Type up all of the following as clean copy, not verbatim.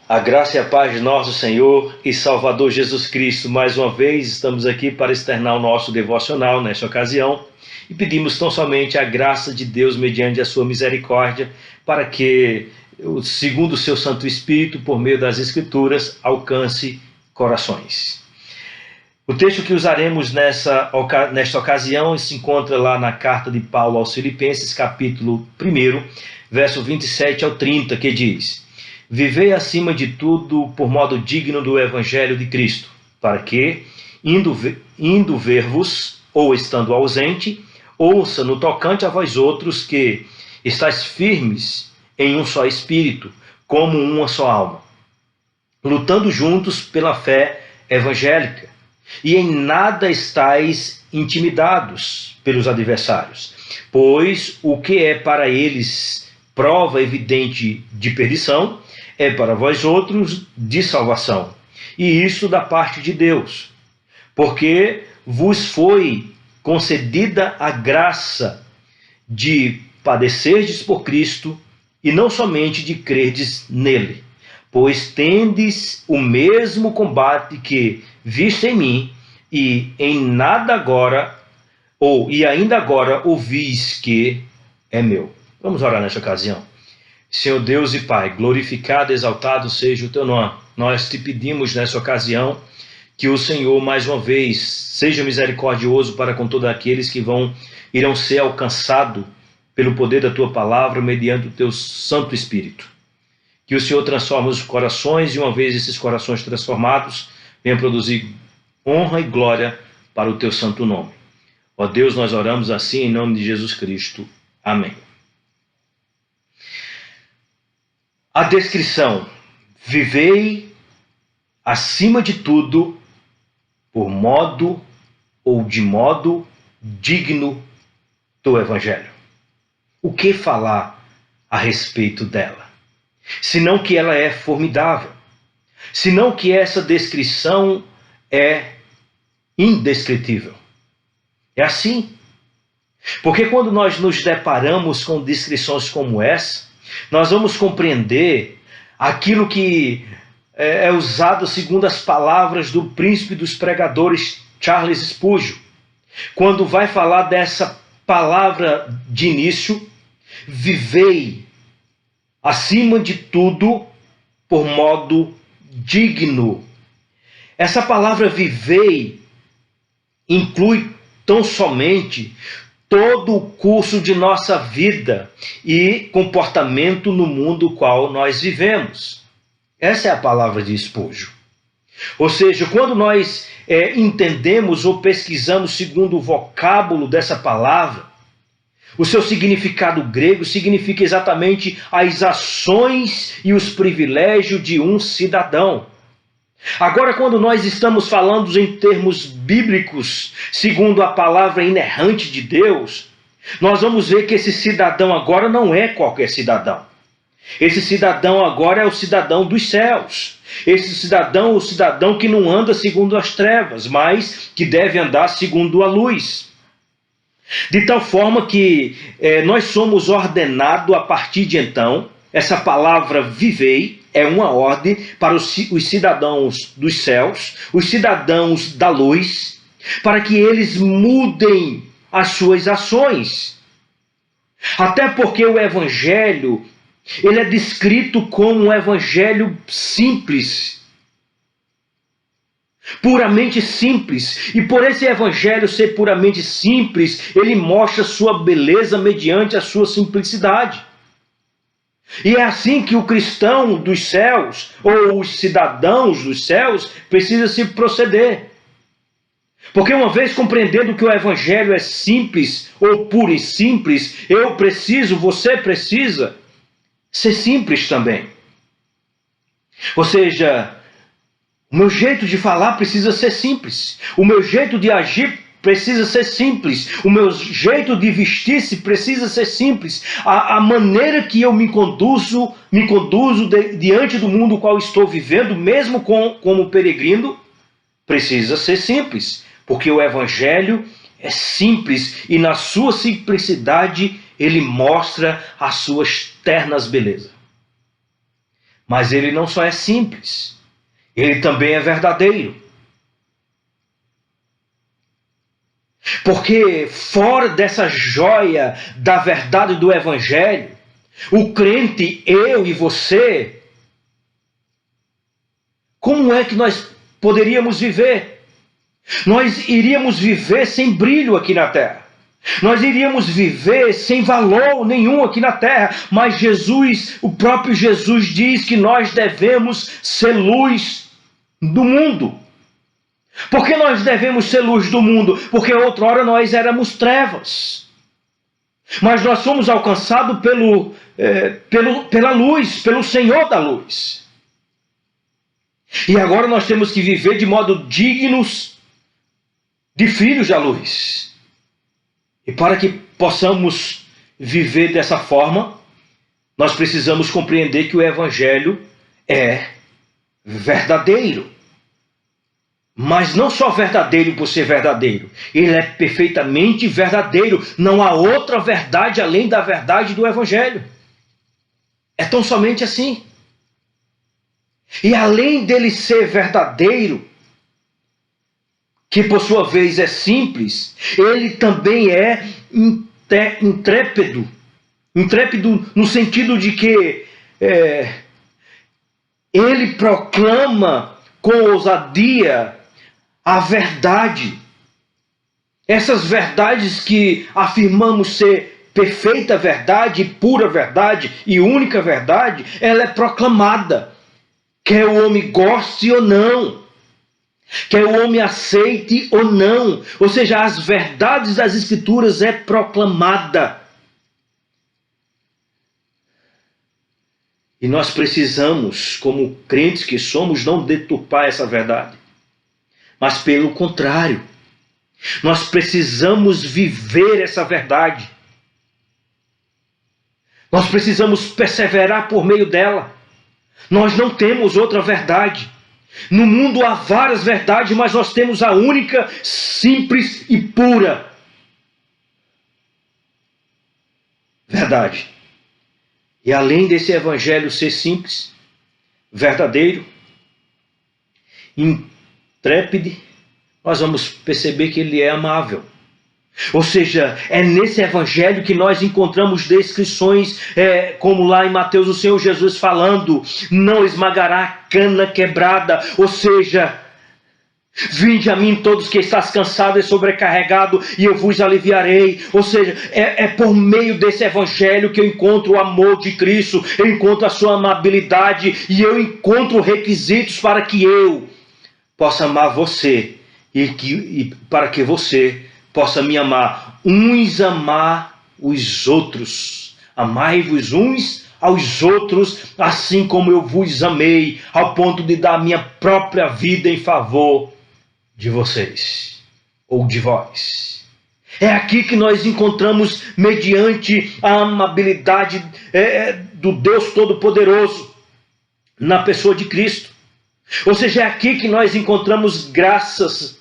A graça e a paz de nosso Senhor e Salvador Jesus Cristo. Mais uma vez estamos aqui para externar o nosso devocional nesta ocasião e pedimos tão somente a graça de Deus mediante a sua misericórdia para que, segundo o seu Santo Espírito, por meio das Escrituras, alcance corações. O texto que usaremos nesta ocasião se encontra lá na carta de Paulo aos Filipenses, capítulo 1, verso 27 ao 30, que diz: Vivei acima de tudo por modo digno do Evangelho de Cristo, para que, indo ver-vos, ou estando ausente, ouça no tocante a vós outros que estáis firmes em um só espírito, como uma só alma, lutando juntos pela fé evangélica, e em nada estáis intimidados pelos adversários, pois o que é para eles prova evidente de perdição, é para vós outros de salvação, e isso da parte de Deus, porque vos foi concedida a graça de padecerdes por Cristo, e não somente de crerdes nele, pois tendes o mesmo combate que viste em mim, e em nada agora, e ainda agora ouvis que é meu. Vamos orar nesta ocasião. Senhor Deus e Pai, glorificado, exaltado seja o teu nome. Nós te pedimos nessa ocasião que o Senhor, mais uma vez, seja misericordioso para com todos aqueles que irão ser alcançados pelo poder da tua palavra, mediante o teu Santo Espírito. Que o Senhor transforme os corações, e uma vez esses corações transformados, venha produzir honra e glória para o teu santo nome. Ó Deus, nós oramos assim em nome de Jesus Cristo. Amém. A descrição: vivei acima de tudo por modo ou de modo digno do Evangelho. O que falar a respeito dela? Senão que ela é formidável, senão que essa descrição é indescritível. É assim. Porque quando nós nos deparamos com descrições como essa, nós vamos compreender aquilo que é usado segundo as palavras do príncipe dos pregadores Charles Spurgeon, quando vai falar dessa palavra de início: vivei acima de tudo por modo digno. Essa palavra vivei inclui tão somente todo o curso de nossa vida e comportamento no mundo qual nós vivemos. Essa é a palavra de Spurgeon. Ou seja, quando nós entendemos ou pesquisamos segundo o vocábulo dessa palavra, o seu significado grego significa exatamente as ações e os privilégios de um cidadão. Agora, quando nós estamos falando em termos bíblicos, segundo a palavra inerrante de Deus, nós vamos ver que esse cidadão agora não é qualquer cidadão. Esse cidadão agora é o cidadão dos céus. Esse cidadão é o cidadão que não anda segundo as trevas, mas que deve andar segundo a luz. De tal forma que nós somos ordenados a partir de então. Essa palavra vivei é uma ordem para os cidadãos dos céus, os cidadãos da luz, para que eles mudem as suas ações. Até porque o Evangelho, ele é descrito como um Evangelho simples, puramente simples. E por esse Evangelho ser puramente simples, ele mostra sua beleza mediante a sua simplicidade. E é assim que o cristão dos céus, ou os cidadãos dos céus, precisa se proceder. Porque uma vez compreendendo que o Evangelho é simples, ou puro e simples, você precisa ser simples também. Ou seja, o meu jeito de falar precisa ser simples. O meu jeito de agir precisa ser simples. O meu jeito de vestir-se precisa ser simples. A maneira que eu me conduzo diante do mundo qual estou vivendo, mesmo como peregrino, precisa ser simples. Porque o Evangelho é simples e na sua simplicidade ele mostra as suas ternas belezas. Mas ele não só é simples, ele também é verdadeiro. Porque fora dessa joia da verdade do Evangelho, o crente, eu e você, como é que nós poderíamos viver? Nós iríamos viver sem brilho aqui na terra. Nós iríamos viver sem valor nenhum aqui na terra. Mas Jesus, o próprio Jesus diz que nós devemos ser luz do mundo. Por que nós devemos ser luz do mundo? Porque outrora nós éramos trevas. Mas nós somos alcançados pela luz, pelo Senhor da luz. E agora nós temos que viver de modo dignos de filhos da luz. E para que possamos viver dessa forma, nós precisamos compreender que o Evangelho é verdadeiro. Mas não só verdadeiro por ser verdadeiro, ele é perfeitamente verdadeiro. Não há outra verdade além da verdade do Evangelho. É tão somente assim. E além dele ser verdadeiro, que por sua vez é simples, ele também é intrépido. Intrépido no sentido de que ele proclama com ousadia a verdade. Essas verdades que afirmamos ser perfeita verdade, pura verdade e única verdade, ela é proclamada. Quer o homem goste ou não, quer o homem aceite ou não, ou seja, as verdades das Escrituras é proclamada. E nós precisamos, como crentes que somos, não deturpar essa verdade. Mas pelo contrário, nós precisamos viver essa verdade. Nós precisamos perseverar por meio dela. Nós não temos outra verdade. No mundo há várias verdades, mas nós temos a única, simples e pura verdade. E além desse Evangelho ser simples, verdadeiro, intrépido, nós vamos perceber que ele é amável. Ou seja, é nesse Evangelho que nós encontramos descrições, como lá em Mateus, o Senhor Jesus falando, não esmagará a cana quebrada, ou seja, vinde a mim todos que estás cansado e sobrecarregado, e eu vos aliviarei. Ou seja, é por meio desse Evangelho que eu encontro o amor de Cristo, eu encontro a sua amabilidade, e eu encontro requisitos para que eu possa amar você, e para que você possa me amar. Uns amar os outros. Amai-vos uns aos outros, assim como eu vos amei, ao ponto de dar minha própria vida em favor de vocês, ou de vós. É aqui que nós encontramos, mediante a amabilidade do Deus Todo-Poderoso, na pessoa de Cristo. Ou seja, é aqui que nós encontramos graça,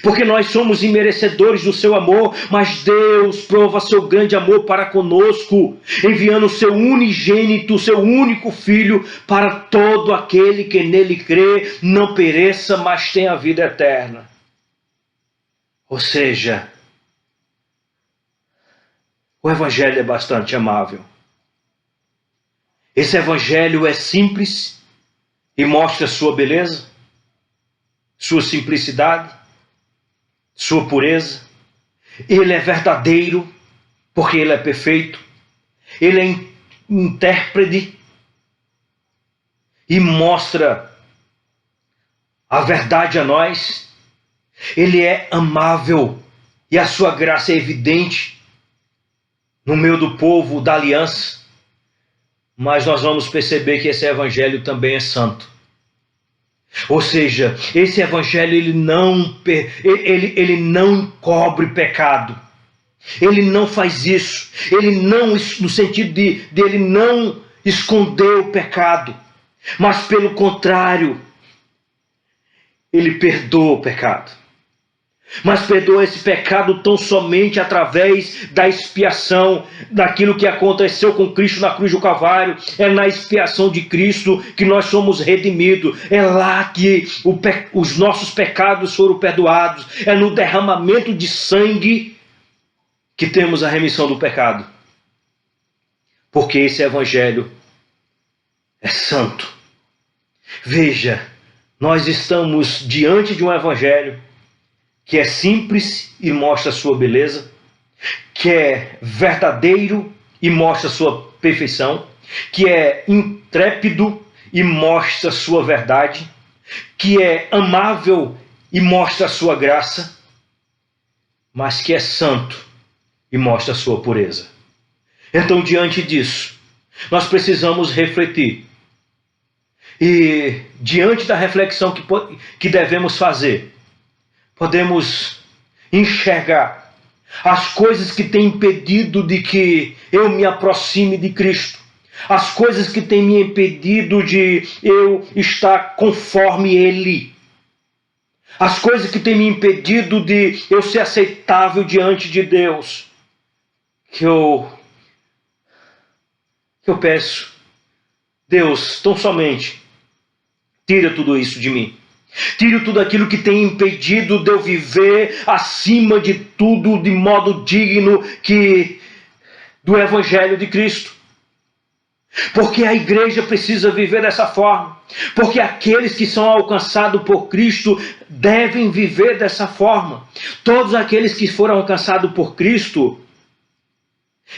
porque nós somos imerecedores do seu amor, mas Deus prova seu grande amor para conosco, enviando o seu unigênito, o seu único Filho, para todo aquele que nele crê, não pereça, mas tenha a vida eterna. Ou seja, o Evangelho é bastante amável. Esse Evangelho é simples e mostra sua beleza, sua simplicidade, sua pureza. Ele é verdadeiro, porque ele é perfeito. Ele é intérprete e mostra a verdade a nós. Ele é amável e a sua graça é evidente no meio do povo da aliança. Mas nós vamos perceber que esse Evangelho também é santo. Ou seja, esse Evangelho ele não encobre pecado. Ele não faz isso. Ele não, no sentido de ele não esconder o pecado. Mas pelo contrário, ele perdoa o pecado. Mas perdoa esse pecado tão somente através da expiação, daquilo que aconteceu com Cristo na cruz do Calvário. É na expiação de Cristo que nós somos redimidos. É lá que os nossos pecados foram perdoados. É no derramamento de sangue que temos a remissão do pecado. Porque esse evangelho é santo. Veja, nós estamos diante de um evangelho que é simples e mostra a sua beleza, que é verdadeiro e mostra a sua perfeição, que é intrépido e mostra a sua verdade, que é amável e mostra a sua graça, mas que é santo e mostra a sua pureza. Então, diante disso, nós precisamos refletir. E diante da reflexão que devemos fazer, podemos enxergar as coisas que têm impedido de que eu me aproxime de Cristo, as coisas que têm me impedido de eu estar conforme Ele, as coisas que têm me impedido de eu ser aceitável diante de Deus, que eu peço, Deus, tão somente, tira tudo isso de mim. Tire tudo aquilo que tem impedido de eu viver acima de tudo de modo digno do Evangelho de Cristo. Porque a igreja precisa viver dessa forma. Porque aqueles que são alcançados por Cristo devem viver dessa forma. Todos aqueles que foram alcançados por Cristo,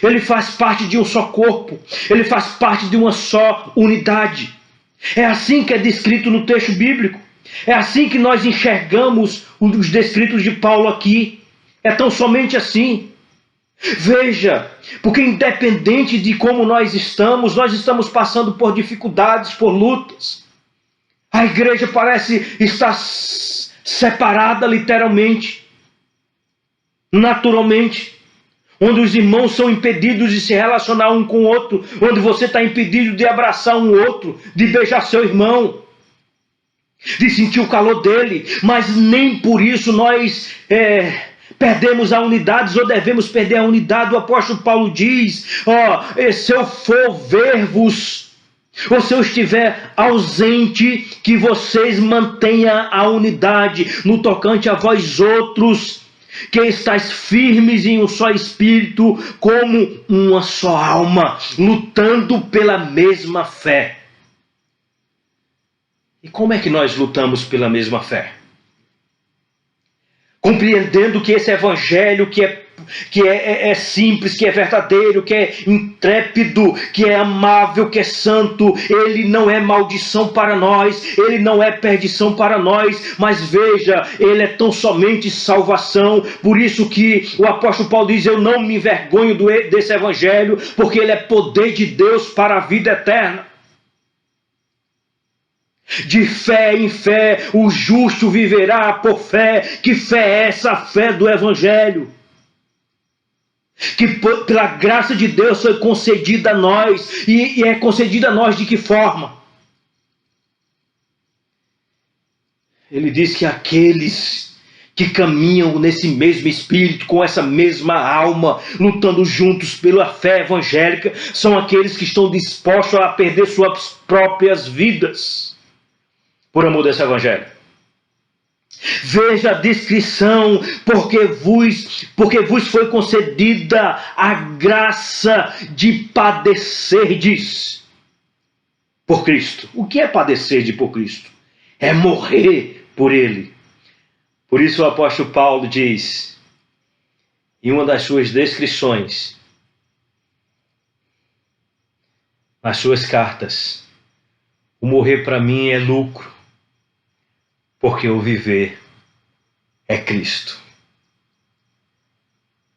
ele faz parte de um só corpo. Ele faz parte de uma só unidade. É assim que é descrito no texto bíblico. É assim que nós enxergamos os descritos de Paulo aqui. É tão somente assim. Veja, porque independente de como nós estamos passando por dificuldades, por lutas. A igreja parece estar separada literalmente, naturalmente, onde os irmãos são impedidos de se relacionar um com o outro, onde você está impedido de abraçar um outro, de beijar seu irmão, de sentir o calor dele, mas nem por isso nós perdemos a unidade ou devemos perder a unidade. O apóstolo Paulo diz, se eu for ver-vos, ou se eu estiver ausente, que vocês mantenham a unidade no tocante a vós outros, que estáis firmes em um só espírito, como uma só alma, lutando pela mesma fé. E como é que nós lutamos pela mesma fé? Compreendendo que esse evangelho que é simples, que é verdadeiro, que é intrépido, que é amável, que é santo, ele não é maldição para nós, ele não é perdição para nós, mas veja, ele é tão somente salvação. Por isso que o apóstolo Paulo diz, eu não me envergonho desse evangelho, porque ele é poder de Deus para a vida eterna. De fé em fé, o justo viverá por fé. Que fé é essa? A fé do Evangelho. Que pela graça de Deus foi concedida a nós. E é concedida a nós de que forma? Ele diz que aqueles que caminham nesse mesmo espírito, com essa mesma alma, lutando juntos pela fé evangélica, são aqueles que estão dispostos a perder suas próprias vidas por amor desse evangelho. Veja a descrição, porque vos foi concedida a graça de padecerdes por Cristo. O que é padecer por Cristo? É morrer por Ele. Por isso o apóstolo Paulo diz, em uma das suas descrições, nas suas cartas, o morrer para mim é lucro, porque o viver é Cristo.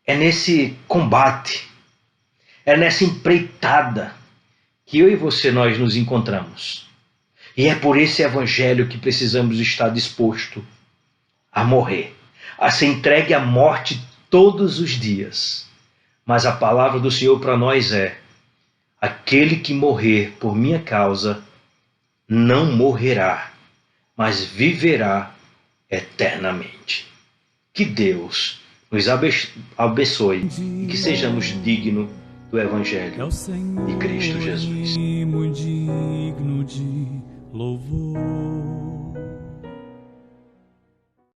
É nesse combate, é nessa empreitada que eu e você nós nos encontramos. E é por esse evangelho que precisamos estar disposto a morrer, a ser entregue à morte todos os dias. Mas a palavra do Senhor para nós é, aquele que morrer por minha causa não morrerá, mas viverá eternamente. Que Deus nos abençoe e que sejamos dignos do Evangelho de Cristo Jesus. Muito digno de louvor.